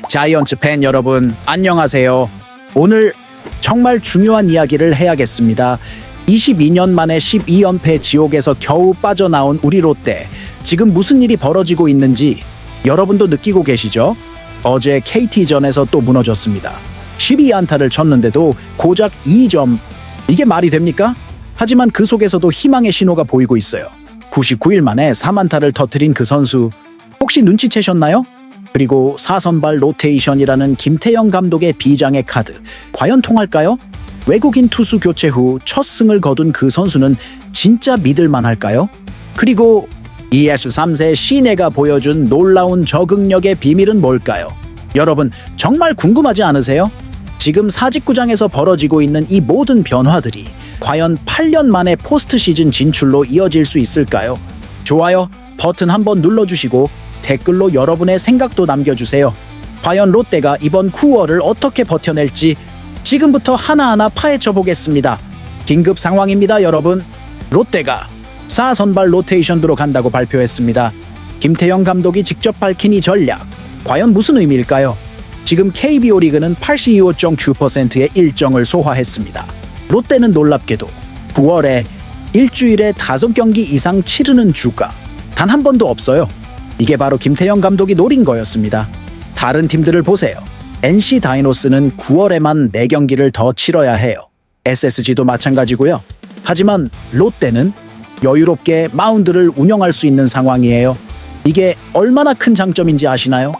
자이언츠 팬 여러분, 안녕하세요. 오늘 정말 중요한 이야기를 해야겠습니다. 22년 만에 12연패 지옥에서 겨우 빠져나온 우리 롯데. 지금 무슨 일이 벌어지고 있는지 여러분도 느끼고 계시죠? 어제 KT전에서 또 무너졌습니다. 12안타를 쳤는데도 고작 2점. 이게 말이 됩니까? 하지만 그 속에서도 희망의 신호가 보이고 있어요. 99일 만에 3안타를 터뜨린 그 선수, 혹시 눈치채셨나요? 그리고 4선발 로테이션이라는 김태형 감독의 비장의 카드, 과연 통할까요? 외국인 투수 교체 후 첫 승을 거둔 그 선수는 진짜 믿을만 할까요? 그리고 ES3세 시내가 보여준 놀라운 적응력의 비밀은 뭘까요? 여러분, 정말 궁금하지 않으세요? 지금 사직구장에서 벌어지고 있는 이 모든 변화들이 과연 8년 만에 포스트 시즌 진출로 이어질 수 있을까요? 좋아요 버튼 한번 눌러주시고 댓글로 여러분의 생각도 남겨주세요. 과연 롯데가 이번 9월을 어떻게 버텨낼지 지금부터 하나하나 파헤쳐 보겠습니다. 긴급 상황입니다, 여러분. 롯데가 4선발 로테이션으로 간다고 발표했습니다. 김태형 감독이 직접 밝힌 이 전략, 과연 무슨 의미일까요? 지금 KBO 리그는 82.9%의 일정을 소화했습니다. 롯데는 놀랍게도 9월에 일주일에 5경기 이상 치르는 주가 단 한 번도 없어요. 이게 바로 김태형 감독이 노린 거였습니다. 다른 팀들을 보세요. NC 다이노스는 9월에만 4경기를 더 치러야 해요. SSG도 마찬가지고요. 하지만 롯데는 여유롭게 마운드를 운영할 수 있는 상황이에요. 이게 얼마나 큰 장점인지 아시나요?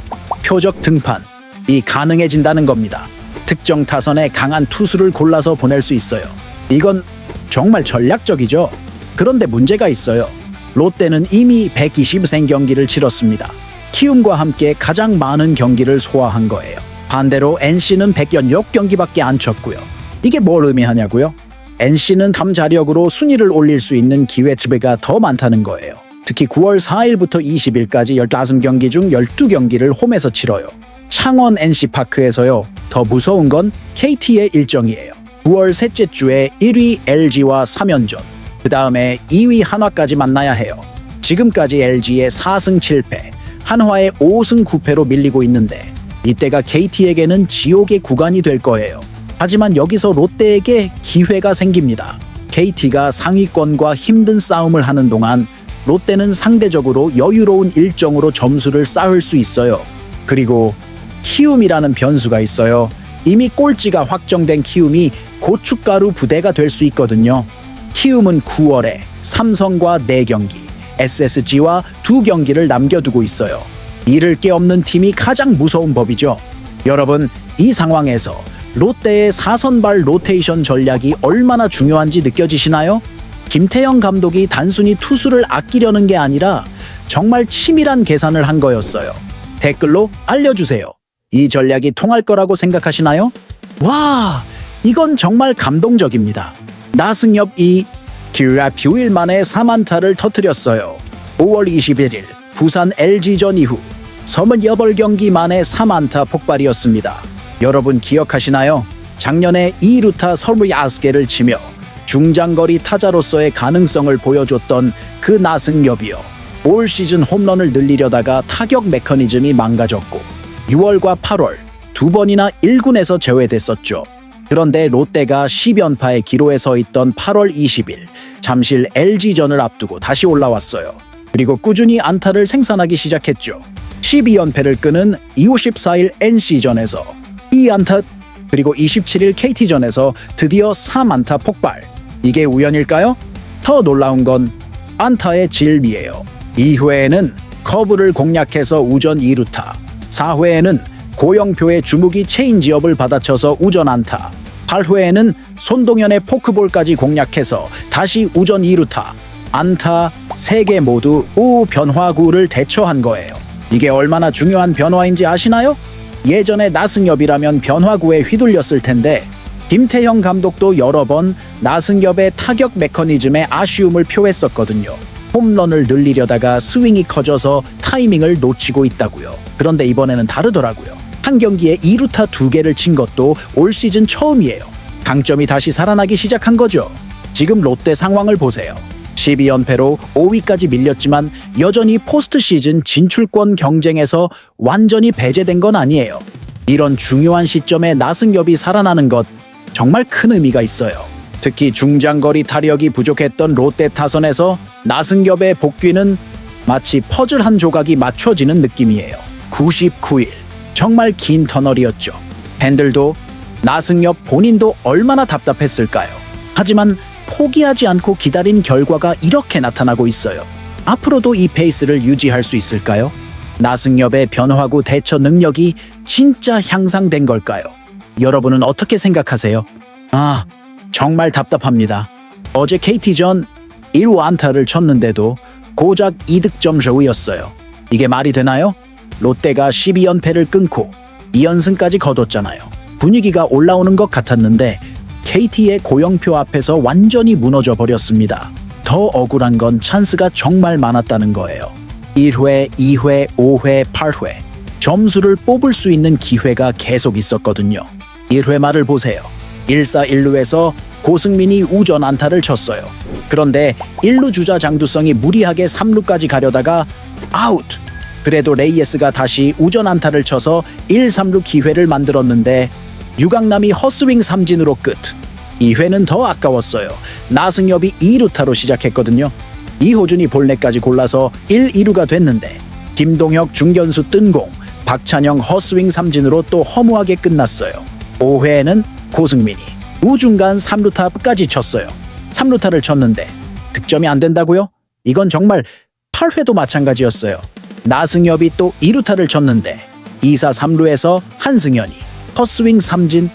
표적 등판이 가능해진다는 겁니다. 특정 타선에 강한 투수를 골라서 보낼 수 있어요. 이건 정말 전략적이죠. 그런데 문제가 있어요. 롯데는 이미 120생경기를 치렀습니다. 키움과 함께 가장 많은 경기를 소화한 거예요. 반대로 NC는 106경기밖에 안 쳤고요. 이게 뭘 의미하냐고요? NC는 탐자력으로 순위를 올릴 수 있는 기회치가 더 많다는 거예요. 특히 9월 4일부터 20일까지 15경기 중 12경기를 홈에서 치러요. 창원 NC파크에서요. 더 무서운 건 KT의 일정이에요. 9월 셋째 주에 1위 LG와 3연전, 그 다음에 2위 한화까지 만나야 해요. 지금까지 LG의 4승 7패, 한화의 5승 9패로 밀리고 있는데 이때가 KT에게는 지옥의 구간이 될 거예요. 하지만 여기서 롯데에게 기회가 생깁니다. KT가 상위권과 힘든 싸움을 하는 동안 롯데는 상대적으로 여유로운 일정으로 점수를 쌓을 수 있어요. 그리고 키움이라는 변수가 있어요. 이미 꼴찌가 확정된 키움이 고춧가루 부대가 될 수 있거든요. 키움은 9월에 삼성과 4경기, SSG와 2경기를 남겨두고 있어요. 잃을 게 없는 팀이 가장 무서운 법이죠. 여러분, 이 상황에서 롯데의 4선발 로테이션 전략이 얼마나 중요한지 느껴지시나요? 김태형 감독이 단순히 투수를 아끼려는 게 아니라 정말 치밀한 계산을 한 거였어요. 댓글로 알려주세요. 이 전략이 통할 거라고 생각하시나요? 와, 이건 정말 감동적입니다. 나승엽이 기라 9일 만에 3안타를 터뜨렸어요. 5월 21일 부산 LG전 이후 38경기 만에 3안타 폭발이었습니다. 여러분 기억하시나요? 작년에 2루타 29개를 치며 중장거리 타자로서의 가능성을 보여줬던 그 나승엽이요. 올 시즌 홈런을 늘리려다가 타격 메커니즘이 망가졌고 6월과 8월 2번이나 1군에서 제외됐었죠. 그런데 롯데가 10연파의 기로에 서 있던 8월 20일 잠실 LG전을 앞두고 다시 올라왔어요. 그리고 꾸준히 안타를 생산하기 시작했죠. 12연패를 끄는 24일 NC전에서 2안타, 그리고 27일 KT전에서 드디어 3안타 폭발. 이게 우연일까요? 더 놀라운 건 안타의 질이에요. 2회에는 커브를 공략해서 우전 2루타, 4회에는 고영표의 주무기 체인지업을 받아쳐서 우전 안타, 8회에는 손동현의 포크볼까지 공략해서 다시 우전 2루타, 안타 3개 모두 우변화구를 대처한 거예요. 이게 얼마나 중요한 변화인지 아시나요? 예전에 나승엽이라면 변화구에 휘둘렸을 텐데 김태형 감독도 여러 번 나승엽의 타격 메커니즘에 아쉬움을 표했었거든요. 홈런을 늘리려다가 스윙이 커져서 타이밍을 놓치고 있다고요. 그런데 이번에는 다르더라고요. 한 경기에 2루타 2개를 친 것도 올 시즌 처음이에요. 강점이 다시 살아나기 시작한 거죠. 지금 롯데 상황을 보세요. 12연패로 5위까지 밀렸지만 여전히 포스트 시즌 진출권 경쟁에서 완전히 배제된 건 아니에요. 이런 중요한 시점에 나승엽이 살아나는 것 정말 큰 의미가 있어요. 특히 중장거리 타력이 부족했던 롯데 타선에서 나승엽의 복귀는 마치 퍼즐 한 조각이 맞춰지는 느낌이에요. 99일 정말 긴 터널이었죠. 팬들도 나승엽 본인도 얼마나 답답했을까요? 하지만 포기하지 않고 기다린 결과가 이렇게 나타나고 있어요. 앞으로도 이 페이스를 유지할 수 있을까요? 나승엽의 변화구 대처 능력이 진짜 향상된 걸까요? 여러분은 어떻게 생각하세요? 정말 답답합니다. 어제 KT전 1루 안타를 쳤는데도 고작 2득점 저우였어요. 이게 말이 되나요? 롯데가 12연패를 끊고 2연승까지 거뒀잖아요. 분위기가 올라오는 것 같았는데 KT의 고영표 앞에서 완전히 무너져 버렸습니다. 더 억울한 건 찬스가 정말 많았다는 거예요. 1회, 2회, 5회, 8회 점수를 뽑을 수 있는 기회가 계속 있었거든요. 1회 말을 보세요. 1사 1루에서 고승민이 우전 안타를 쳤어요. 그런데 1루 주자 장두성이 무리하게 3루까지 가려다가 아웃! 그래도 레이에스가 다시 우전 안타를 쳐서 1, 3루 기회를 만들었는데 유강남이 헛스윙 삼진으로 끝. 2회는 더 아까웠어요. 나승엽이 2루타로 시작했거든요. 이호준이 볼넷까지 골라서 1, 2루가 됐는데 김동혁 중견수 뜬공, 박찬영 헛스윙 삼진으로 또 허무하게 끝났어요. 5회에는 고승민이 우중간 3루타까지 쳤어요. 3루타를 쳤는데 득점이 안 된다고요? 이건 정말 8회도 마찬가지였어요. 나승엽이 또 2루타를 쳤는데 2사 3루에서 한승현이 헛스윙 삼진.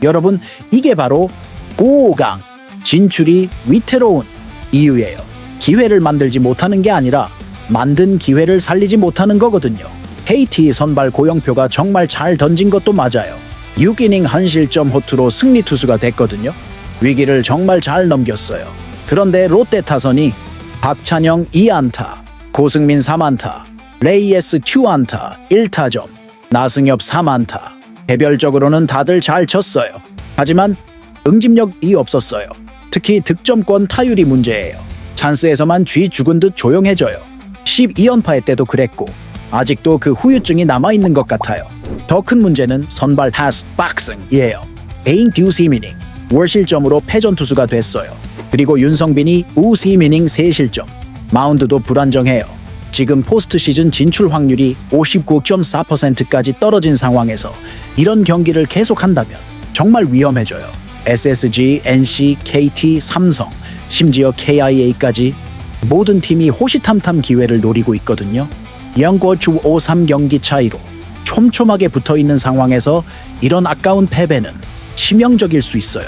여러분, 이게 바로 5강 진출이 위태로운 이유예요. 기회를 만들지 못하는 게 아니라 만든 기회를 살리지 못하는 거거든요. KT 선발 고영표가 정말 잘 던진 것도 맞아요. 6이닝 한 실점 호투로 승리 투수가 됐거든요. 위기를 정말 잘 넘겼어요. 그런데 롯데 타선이 박찬영 2안타, 고승민 3안타, 레이에스 2안타, 1타점, 나승엽 3안타. 개별적으로는 다들 잘 쳤어요. 하지만 응집력이 없었어요. 특히 득점권 타율이 문제예요. 찬스에서만 쥐 죽은 듯 조용해져요. 12연파의 때도 그랬고 아직도 그 후유증이 남아있는 것 같아요. 더 큰 문제는 선발 하스 박승이에요. 에잉 듀시미닝 월실점으로 패전 투수가 됐어요. 그리고 윤성빈이 우시미닝 3실점. 마운드도 불안정해요. 지금 포스트 시즌 진출 확률이 59.4%까지 떨어진 상황에서 이런 경기를 계속한다면 정말 위험해져요. SSG, NC, KT, 삼성, 심지어 KIA까지 모든 팀이 호시탐탐 기회를 노리고 있거든요. 영고주 5-3 차이로 촘촘하게 붙어있는 상황에서 이런 아까운 패배는 치명적일 수 있어요.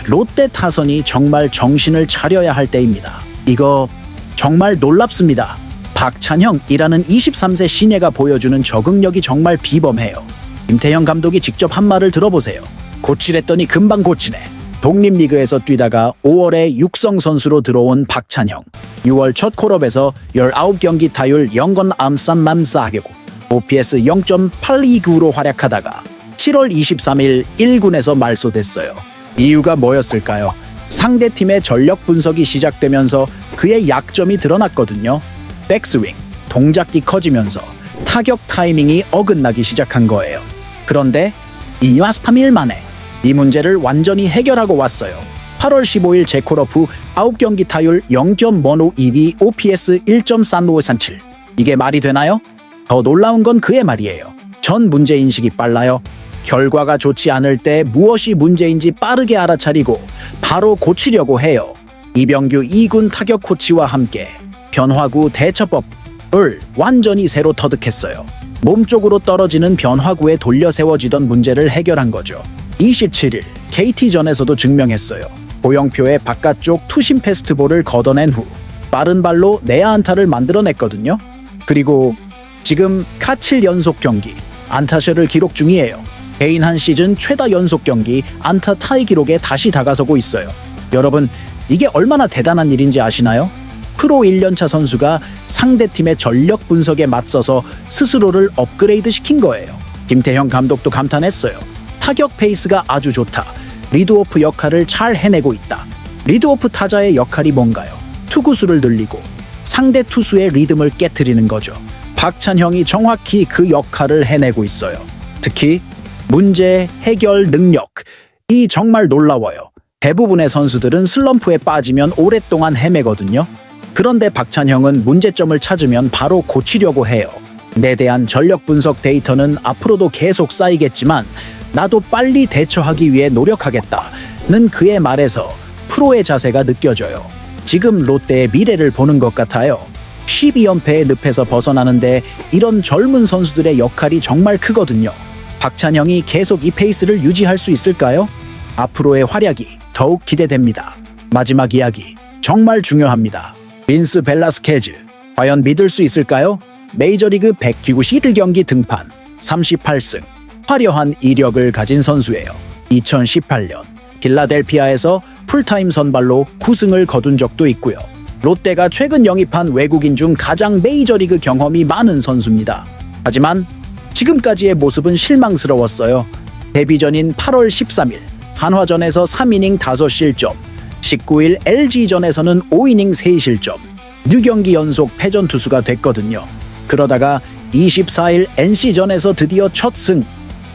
롯데 타선이 정말 정신을 차려야 할 때입니다. 이거 정말 놀랍습니다. 박찬형이라는 23세 신예가 보여주는 적응력이 정말 비범해요. 김태형 감독이 직접 한 말을 들어보세요. 고치랬더니 금방 고치네. 독립리그에서 뛰다가 5월에 육성 선수로 들어온 박찬형. 6월 첫 콜업에서 19경기 타율 0건 암쌈맘싸하게고 OPS 0.829로 활약하다가 7월 23일 1군에서 말소됐어요. 이유가 뭐였을까요? 상대팀의 전력 분석이 시작되면서 그의 약점이 드러났거든요. 백스윙, 동작이 커지면서 타격 타이밍이 어긋나기 시작한 거예요. 그런데 2와 3일 만에 이 문제를 완전히 해결하고 왔어요. 8월 15일 재콜업 후 9경기 타율 0.1522, OPS 1.3537. 이게 말이 되나요? 더 놀라운 건 그의 말이에요. 전 문제인식이 빨라요. 결과가 좋지 않을 때 무엇이 문제인지 빠르게 알아차리고 바로 고치려고 해요. 이병규 2군 타격 코치와 함께 변화구 대처법을 완전히 새로 터득했어요. 몸쪽으로 떨어지는 변화구에 돌려 세워지던 문제를 해결한 거죠. 27일 KT전에서도 증명했어요. 고영표의 바깥쪽 투심 패스트볼을 걷어낸 후 빠른 발로 내야 안타를 만들어냈거든요. 그리고 지금 카7 연속 경기 안타셔를 기록 중이에요. 개인 한 시즌 최다 연속 경기 안타 타이 기록에 다시 다가서고 있어요. 여러분, 이게 얼마나 대단한 일인지 아시나요? 프로 1년차 선수가 상대팀의 전력 분석에 맞서서 스스로를 업그레이드 시킨 거예요. 김태형 감독도 감탄했어요. 타격 페이스가 아주 좋다. 리드오프 역할을 잘 해내고 있다. 리드오프 타자의 역할이 뭔가요? 투구수를 늘리고 상대 투수의 리듬을 깨트리는 거죠. 박찬형이 정확히 그 역할을 해내고 있어요. 특히 문제 해결 능력이 정말 놀라워요. 대부분의 선수들은 슬럼프에 빠지면 오랫동안 헤매거든요. 그런데 박찬형은 문제점을 찾으면 바로 고치려고 해요. 내 대한 전력 분석 데이터는 앞으로도 계속 쌓이겠지만 나도 빨리 대처하기 위해 노력하겠다는 그의 말에서 프로의 자세가 느껴져요. 지금 롯데의 미래를 보는 것 같아요. 12연패의 늪에서 벗어나는데 이런 젊은 선수들의 역할이 정말 크거든요. 박찬형이 계속 이 페이스를 유지할 수 있을까요? 앞으로의 활약이 더욱 기대됩니다. 마지막 이야기, 정말 중요합니다. 빈스 벨라스케즈, 과연 믿을 수 있을까요? 메이저리그 191경기 등판, 38승, 화려한 이력을 가진 선수예요. 2018년 필라델피아에서 풀타임 선발로 9승을 거둔 적도 있고요. 롯데가 최근 영입한 외국인 중 가장 메이저리그 경험이 많은 선수입니다. 하지만 지금까지의 모습은 실망스러웠어요. 데뷔전인 8월 13일 한화전에서 3이닝 5실점, 19일 LG전에서는 5이닝 3실점, 6경기 연속 패전 투수가 됐거든요. 그러다가 24일 NC전에서 드디어 첫 승,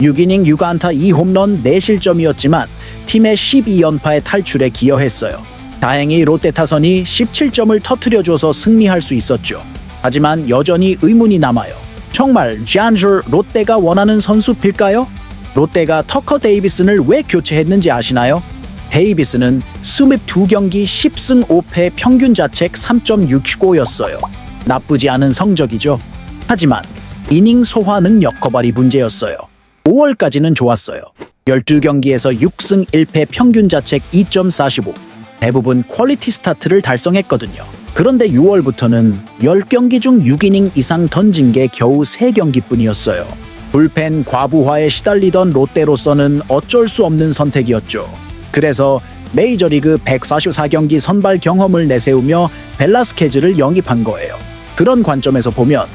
6이닝 6안타 2홈런 4실점이었지만 팀의 12연파의 탈출에 기여했어요. 다행히 롯데 타선이 17점을 터뜨려줘서 승리할 수 있었죠. 하지만 여전히 의문이 남아요. 정말 잔저 롯데가 원하는 선수일까요? 롯데가 터커 데이비슨을 왜 교체했는지 아시나요? 데이비슨은 22경기 10승 5패 평균 자책 3.65였어요. 나쁘지 않은 성적이죠. 하지만 이닝 소화 능력 거발이 문제였어요. 5월까지는 좋았어요. 12경기에서 6승 1패 평균 자책 2.45, 대부분 퀄리티 스타트를 달성했거든요. 그런데 6월부터는 10경기 중 6이닝 이상 던진 게 겨우 3경기뿐이었어요. 불펜 과부하에 시달리던 롯데로서는 어쩔 수 없는 선택이었죠. 그래서 메이저리그 144경기 선발 경험을 내세우며 벨라스케즈를 영입한 거예요. 그런 관점에서 보면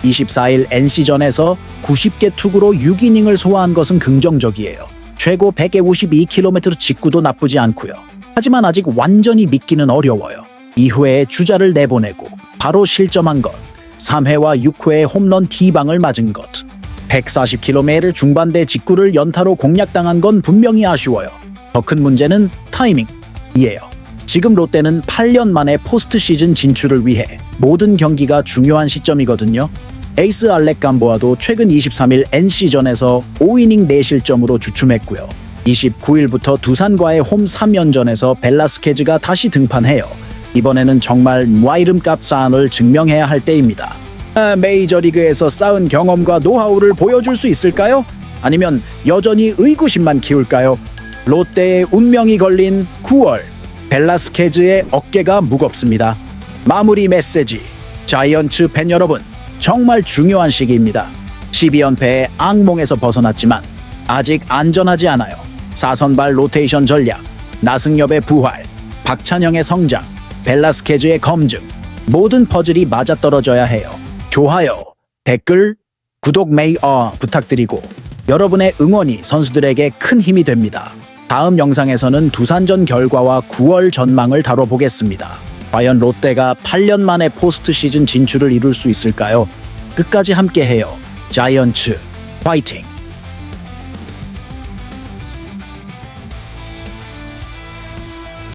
24일 NC전에서 90개 투구로 6이닝을 소화한 것은 긍정적이에요. 최고 152km 직구도 나쁘지 않고요. 하지만 아직 완전히 믿기는 어려워요. 2회에 주자를 내보내고 바로 실점한 것, 3회와 6회에 홈런 D방을 맞은 것, 140km 중반대 직구를 연타로 공략당한 건 분명히 아쉬워요. 더 큰 문제는 타이밍이에요. 지금 롯데는 8년 만에 포스트 시즌 진출을 위해 모든 경기가 중요한 시점이거든요. 에이스 알렉 감보아도 최근 23일 NC전에서 5이닝 4실점으로 주춤했고요. 29일부터 두산과의 홈 3연전에서 벨라스케즈가 다시 등판해요. 이번에는 정말 이름값 사안을 증명해야 할 때입니다. 메이저리그에서 쌓은 경험과 노하우를 보여줄 수 있을까요? 아니면 여전히 의구심만 키울까요? 롯데의 운명이 걸린 9월, 벨라스케즈의 어깨가 무겁습니다. 마무리 메시지, 자이언츠 팬 여러분, 정말 중요한 시기입니다. 12연패의 악몽에서 벗어났지만 아직 안전하지 않아요. 4선발 로테이션 전략, 나승엽의 부활, 박찬형의 성장, 벨라스케즈의 검증, 모든 퍼즐이 맞아떨어져야 해요. 좋아요, 댓글, 구독 부탁드리고 여러분의 응원이 선수들에게 큰 힘이 됩니다. 다음 영상에서는 두산전 결과와 9월 전망을 다뤄보겠습니다. 과연 롯데가 8년 만에 포스트 시즌 진출을 이룰 수 있을까요? 끝까지 함께해요. 자이언츠 화이팅!